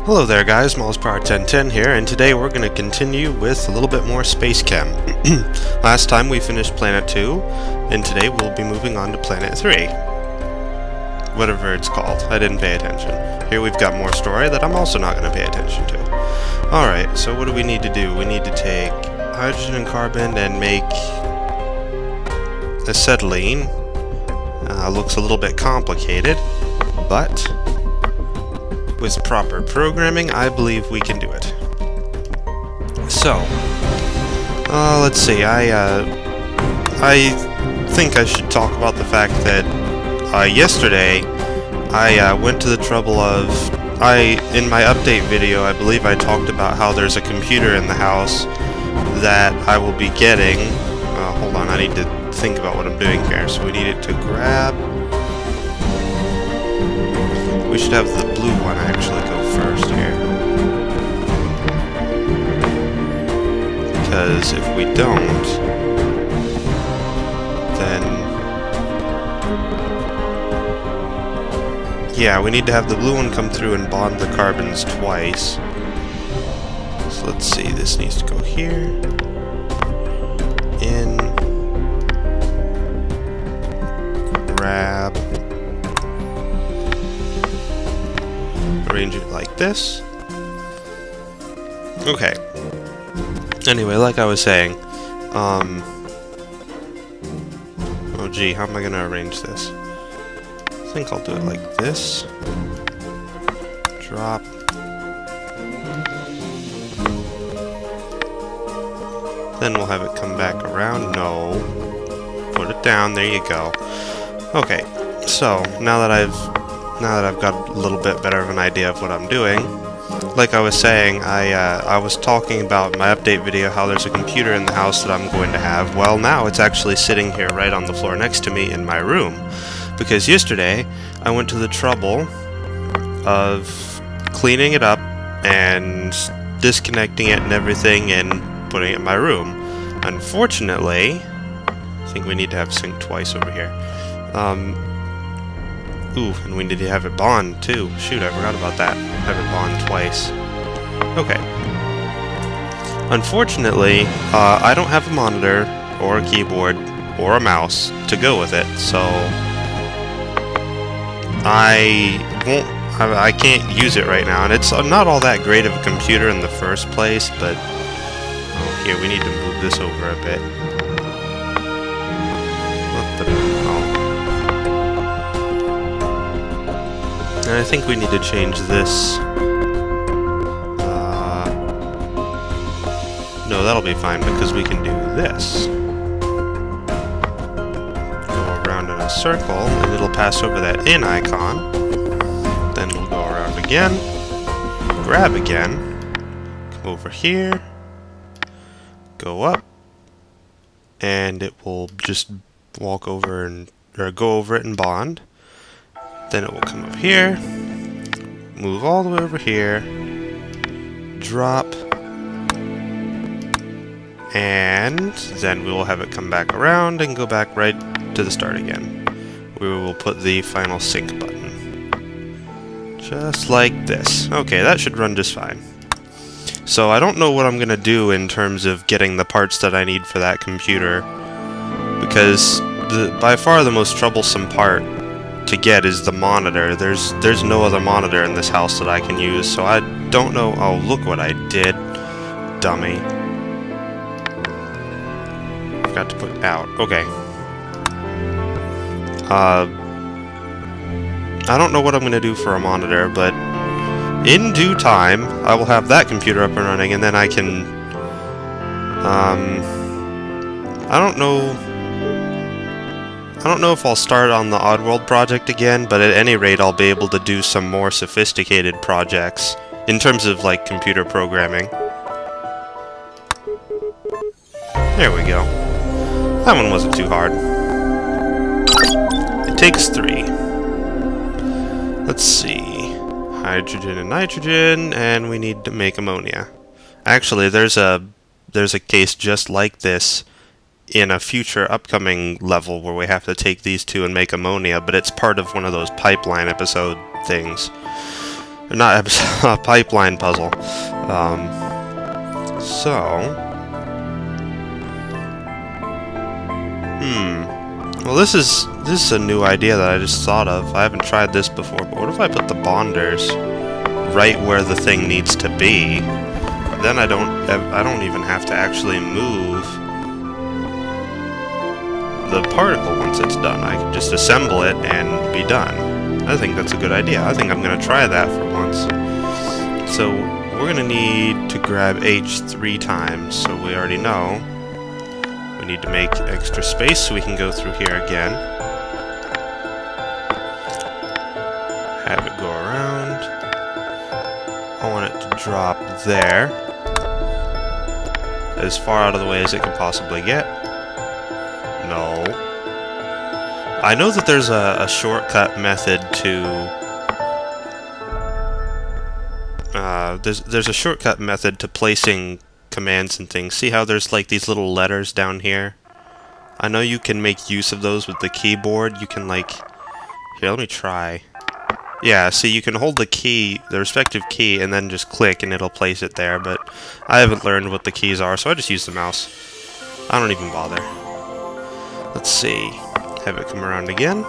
Hello there guys, MallsPower1010 here, and today we're going to continue with a little bit more SpaceChem. Last time we finished Planet 2, and today we'll be moving on to Planet 3. Whatever it's called, I didn't pay attention. Here we've got more story that I'm also not going to pay attention to. Alright, so what do we need to do? We need to take hydrogen and carbon and make acetylene. Looks a little bit complicated, but with proper programming, I believe we can do it. So, let's see, I think I should talk about the fact that yesterday I went to the trouble of, in my update video, I believe I talked about how there's a computer in the house that I will be getting. Hold on, I need to think about what I'm doing here. So we need it to grab. We should have the blue one actually go first here. Because if we don't, then... yeah, we need to have the blue one come through and bond the carbons twice. So let's see, this needs to go here. In. Grab. Arrange it like this. Okay. Anyway, like I was saying, oh gee, how am I gonna arrange this? I think I'll do it like this. Drop. Then we'll have it come back around. No. Put it down, there you go. Okay, so now that I've got a little bit better of an idea of what I'm doing, like I was saying, I was talking about in my update video how there's a computer in the house that I'm going to have. Well, now it's actually sitting here right on the floor next to me in my room, because yesterday I went to the trouble of cleaning it up and disconnecting it and everything and putting it in my room. Unfortunately, I think we need to have sync twice over here. Ooh, and we need to have it bond too. Shoot, I forgot about that. Have it bond twice. Okay. Unfortunately, I don't have a monitor, or a keyboard, or a mouse to go with it, so I can't use it right now, and it's not all that great of a computer in the first place, but oh, here, we need to move this over a bit. And I think we need to change this. No, that'll be fine because we can do this. Go around in a circle and it'll pass over that in icon. Then we'll go around again. Grab again. Come over here. Go up. And it will just walk over and go over it and bond. Then it will come up here, move all the way over here, drop, and then we will have it come back around and go back right to the start again. We will put the final sync button. Just like this. Okay, that should run just fine. So I don't know what I'm going to do in terms of getting the parts that I need for that computer, because by far the most troublesome part to get is the monitor. There's no other monitor in this house that I can use, so I don't know. Oh, look what I did, dummy. Forgot to put out. Okay. I don't know what I'm gonna do for a monitor, but in due time I will have that computer up and running, and then I can I don't know if I'll start on the Oddworld project again, but at any rate I'll be able to do some more sophisticated projects in terms of like computer programming. There we go. That one wasn't too hard. It takes 3. Let's see. Hydrogen and nitrogen, and we need to make ammonia. Actually, there's a case just like this in a future upcoming level where we have to take these two and make ammonia, but it's part of one of those pipeline episode things. Not a pipeline puzzle. Well, this is a new idea that I just thought of. I haven't tried this before, but what if I put the bonders right where the thing needs to be? Then I don't even have to actually move the particle once it's done. I can just assemble it and be done. I think that's a good idea. I think I'm going to try that for once. So we're going to need to grab H 3 times, so we already know. We need to make extra space so we can go through here again. Have it go around. I want it to drop there. As far out of the way as it can possibly get. No. I know that there's a shortcut method to... there's a shortcut method to placing commands and things. See how there's like these little letters down here? I know you can make use of those with the keyboard. You can like... Here, let me try. Yeah, see, you can hold the key, the respective key, and then just click and it'll place it there, but I haven't learned what the keys are, so I just use the mouse. I don't even bother. Let's see. Have it come around again.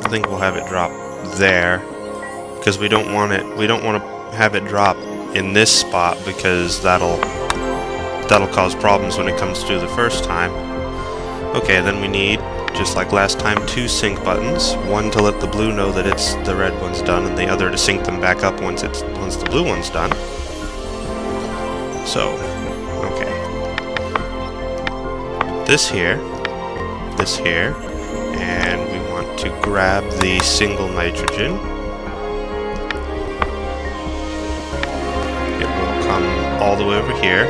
I think we'll have it drop there, because we don't want to have it drop in this spot, because that'll cause problems when it comes through the first time. Okay, then we need, just like last time, 2 sync buttons. One to let the blue know that the red one's done, and the other to sync them back up once the blue one's done. So, okay. This here, and we want to grab the single nitrogen. It will come all the way over here.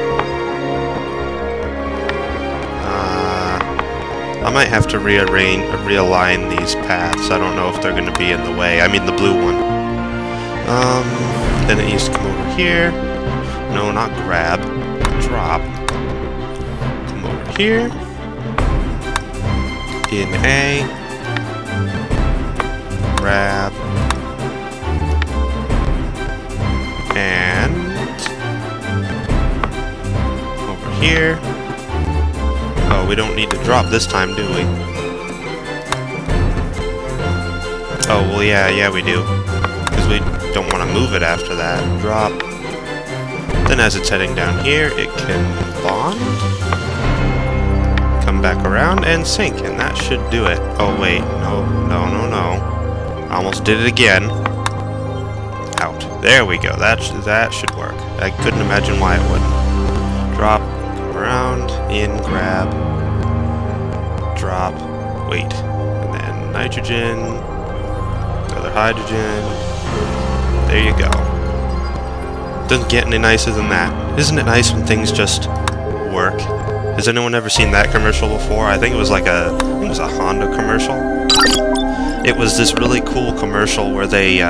I might have to realign these paths. I don't know if they're going to be in the way. I mean the blue one. Then it needs to come over here. No, not grab. Drop. Come over here. In A. Grab. And over here. Oh, we don't need to drop this time, do we? Oh, well, yeah, we do. Because we don't want to move it after that. Drop. Then as it's heading down here, it can bond. Come back around and sync, and that should do it. Oh, wait. No. I almost did it again. Out. There we go. That should work. I couldn't imagine why it wouldn't. Drop. Around, in, grab, drop, wait, and then nitrogen, another hydrogen, there you go. Doesn't get any nicer than that. Isn't it nice when things just work? Has anyone ever seen that commercial before? I think it was like a Honda commercial. It was this really cool commercial where they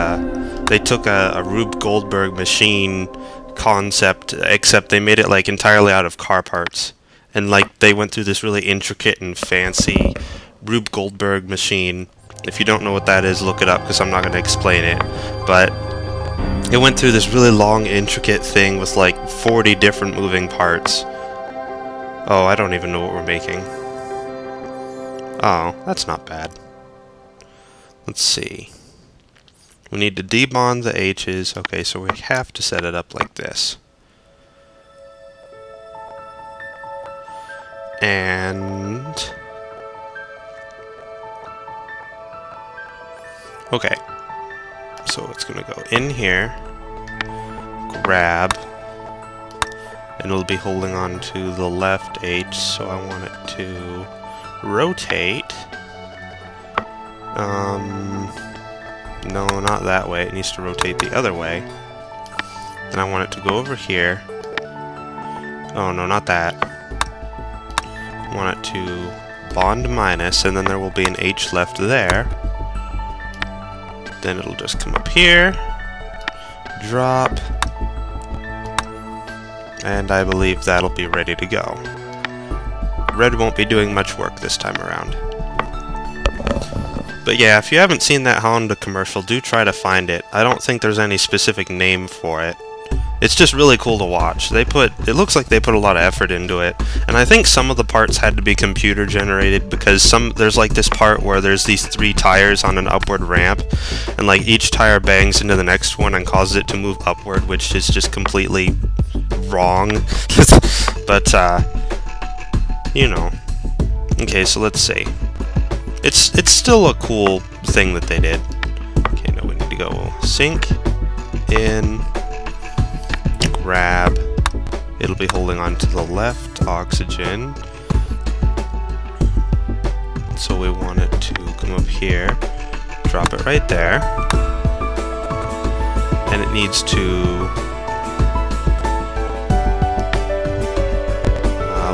took a Rube Goldberg machine concept, except they made it like entirely out of car parts, and like they went through this really intricate and fancy Rube Goldberg machine. If you don't know what that is, look it up, because I'm not going to explain it, but it went through this really long intricate thing with like 40 different moving parts. Oh, I don't even know what we're making. Oh, that's not bad. Let's see. We need to debond the H's. Okay, so we have to set it up like this. And... okay. So it's going to go in here, grab, and it'll be holding on to the left H, so I want it to rotate. No, not that way. It needs to rotate the other way. Then I want it to go over here. Oh, no, not that. I want it to bond minus, and then there will be an H left there. Then it'll just come up here, drop, and I believe that'll be ready to go. Red won't be doing much work this time around. But yeah, if you haven't seen that Honda commercial, do try to find it. I don't think there's any specific name for it. It's just really cool to watch. It looks like they put a lot of effort into it, and I think some of the parts had to be computer generated because there's like this part where there's these 3 tires on an upward ramp, and like each tire bangs into the next one and causes it to move upward, which is just completely wrong. But you know. Okay, so let's see. It's still a cool thing that they did. Okay, now we need to go sync in, grab. It'll be holding on to the left oxygen. So we want it to come up here, drop it right there, and it needs to.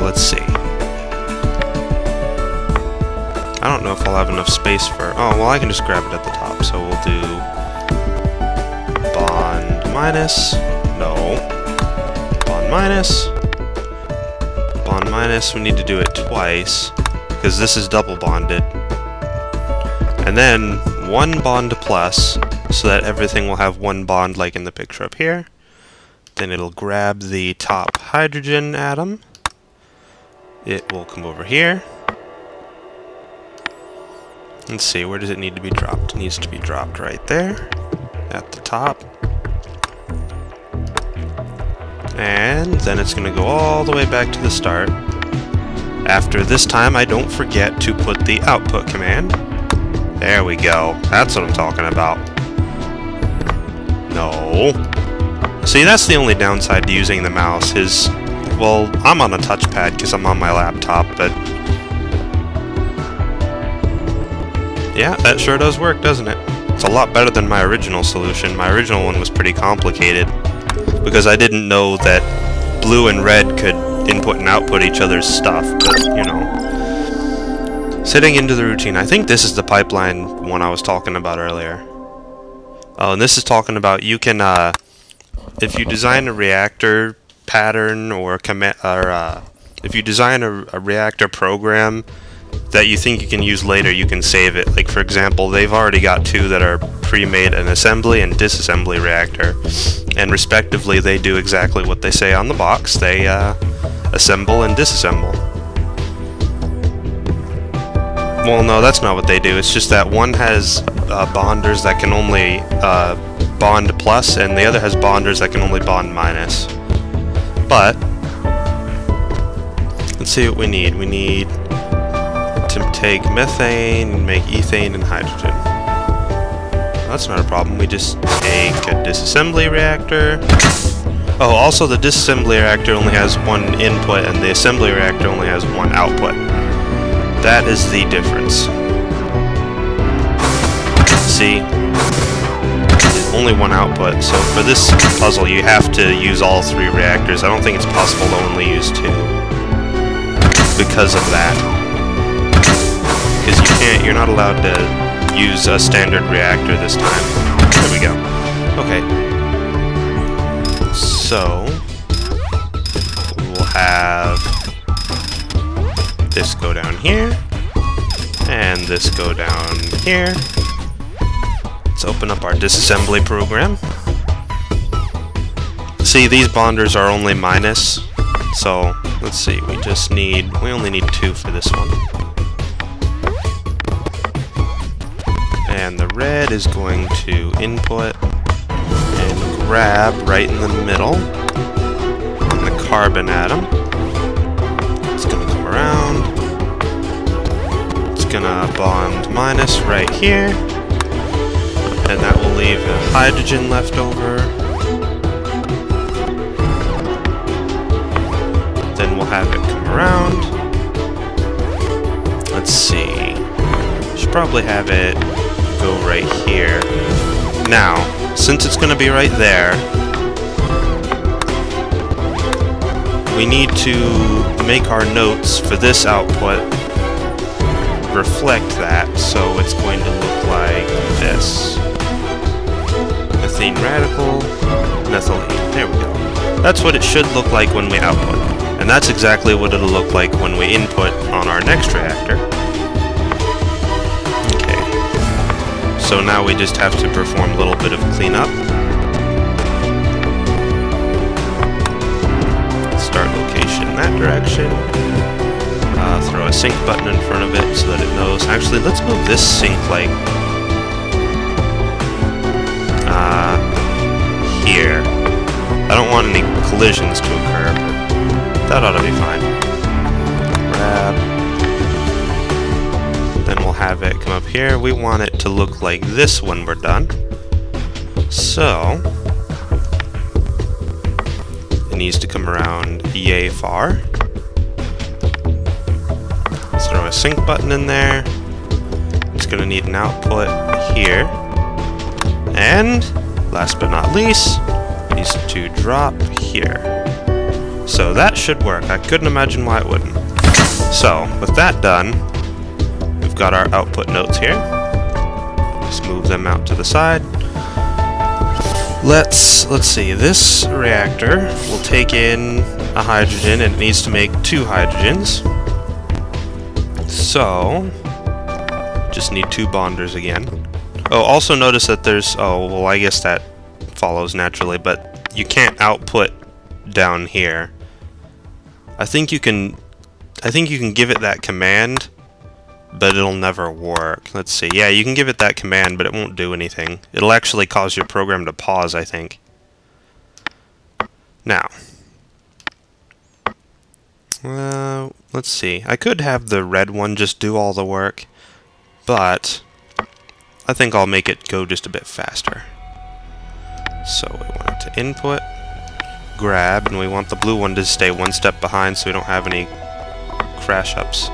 Let's see. I don't know if I'll have enough space for... Oh, well, I can just grab it at the top. So we'll do bond minus. No. Bond minus. Bond minus. We need to do it twice because this is double bonded. And then 1 bond plus so that everything will have 1 bond like in the picture up here. Then it'll grab the top hydrogen atom. It will come over here. Let's see, where does it need to be dropped? It needs to be dropped right there, at the top. And then it's going to go all the way back to the start. After this time, I don't forget to put the output command. There we go. That's what I'm talking about. No. See, that's the only downside to using the mouse is, well, I'm on a touchpad because I'm on my laptop, but yeah, that sure does work, doesn't it? It's a lot better than my original solution. My original one was pretty complicated because I didn't know that blue and red could input and output each other's stuff, but, you know. Setting into the routine. I think this is the pipeline one I was talking about earlier. Oh, and this is talking about you can, if you design a reactor pattern or if you design a reactor program that you think you can use later, you can save it. Like, for example, they've already got 2 that are pre-made, an assembly and disassembly reactor, and respectively they do exactly what they say on the box. They assemble and disassemble. Well, no, that's not what they do. It's just that one has bonders that can only bond plus, and the other has bonders that can only bond minus. But let's see what we need. We need to take methane and make ethane and hydrogen. That's not a problem. We just take a disassembly reactor. Oh, also the disassembly reactor only has 1 input and the assembly reactor only has 1 output. That is the difference. See? Only 1 output, so for this puzzle you have to use all 3 reactors. I don't think it's possible to only use 2 because of that. Because you're not allowed to use a standard reactor this time. There we go. Okay. So we'll have this go down here, and this go down here. Let's open up our disassembly program. See, these bonders are only minus, so let's see, we only need 2 for this one. And the red is going to input and grab right in the middle on the carbon atom. It's going to come around. It's going to bond minus right here. And that will leave a hydrogen left over. Then we'll have it come around. Let's see. Should probably have it go right here. Now, since it's going to be right there, we need to make our notes for this output reflect that, so it's going to look like this. Methane radical, methylene. There we go. That's what it should look like when we output. And that's exactly what it'll look like when we input on our next reactor. Okay. So now we just have to perform a little bit of cleanup. Start location in that direction. Throw a sync button in front of it so that it knows. Actually, let's move this sync like here. I don't want any collisions to occur, but that ought to be fine. Grab. Then we'll have it come up here. We want it to look like this when we're done. So it needs to come around yay far. Let's throw a sync button in there. It's going to need an output here. And last but not least, it needs to drop here. So that should work. I couldn't imagine why it wouldn't. So with that done, we've got our output nodes here. Just move them out to the side. Let's see. This reactor will take in a hydrogen, and it needs to make 2 hydrogens. So just need 2 bonders again. Oh, also notice that there's, oh, well, I guess that follows naturally, but you can't output down here. I think you can give it that command, but it'll never work. Let's see. Yeah, you can give it that command, but it won't do anything. It'll actually cause your program to pause, I think. Now, let's see. I could have the red one just do all the work, but I think I'll make it go just a bit faster. So we want it to input, grab, and we want the blue one to stay 1 step behind so we don't have any crash ups.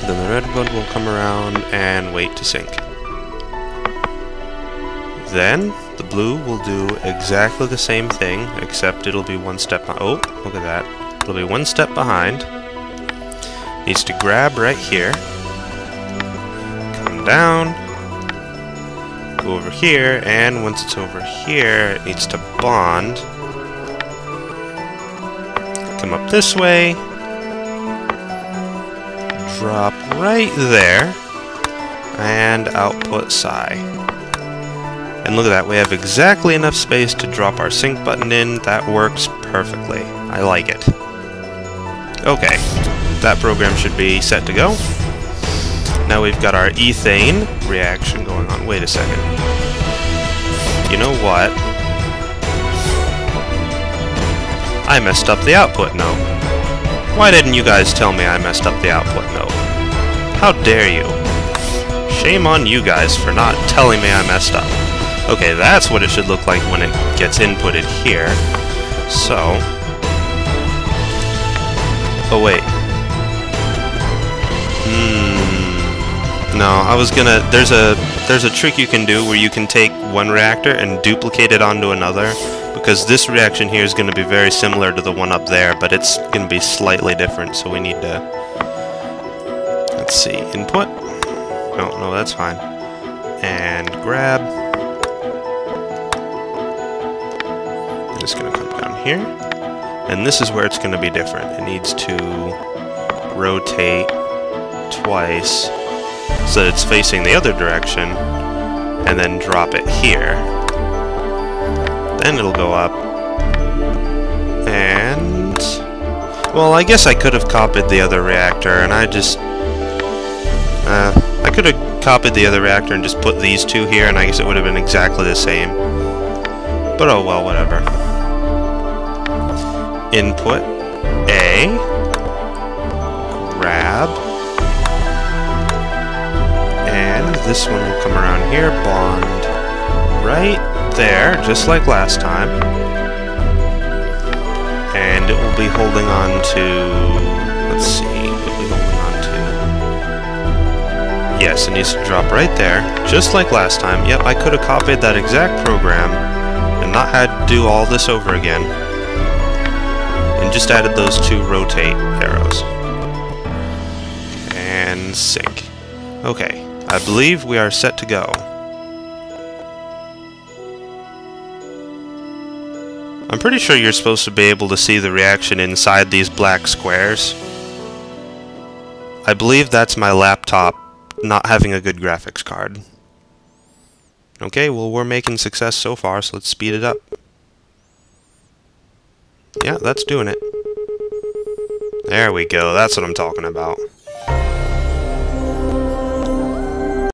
Then the red one will come around and wait to sync. Then the blue will do exactly the same thing, except it'll be 1 step behind. Oh, look at that. It'll be 1 step behind. Needs to grab right here. Come down. Go over here, and once it's over here, it needs to bond. Come up this way. Drop right there. And output psi. And look at that, we have exactly enough space to drop our sync button in. That works perfectly. I like it. Okay, that program should be set to go. Now we've got our ethane reaction going on. Wait a second. You know what? I messed up the output node. Why didn't you guys tell me I messed up the output node? How dare you? Shame on you guys for not telling me I messed up. Okay, that's what it should look like when it gets inputted here. So... oh, wait. No, I was gonna... There's a trick you can do where you can take one reactor and duplicate it onto another, because this reaction here is going to be very similar to the one up there, but it's going to be slightly different, so we need to... let's see, input? No, that's fine. And grab. And it's going to come down here. And this is where it's going to be different. It needs to rotate twice so that it's facing the other direction, and then drop it here. Then it'll go up, and... well, I guess I could have copied the other reactor, and I just... I could have copied the other reactor and just put these 2 here, and I guess it would have been exactly the same. But oh well, whatever. Input A, grab, and this one will come around here, bond right there, just like last time, and it will be holding on to, let's see, it'll be holding on to, yes, it needs to drop right there, just like last time. Yep, I could have copied that exact program and not had to do all this over again, and just added those 2 rotate arrows. And sync. Okay, I believe we are set to go. I'm pretty sure you're supposed to be able to see the reaction inside these black squares. I believe that's my laptop not having a good graphics card. Okay, well, we're making success so far, so let's speed it up. Yeah, that's doing it. There we go, that's what I'm talking about.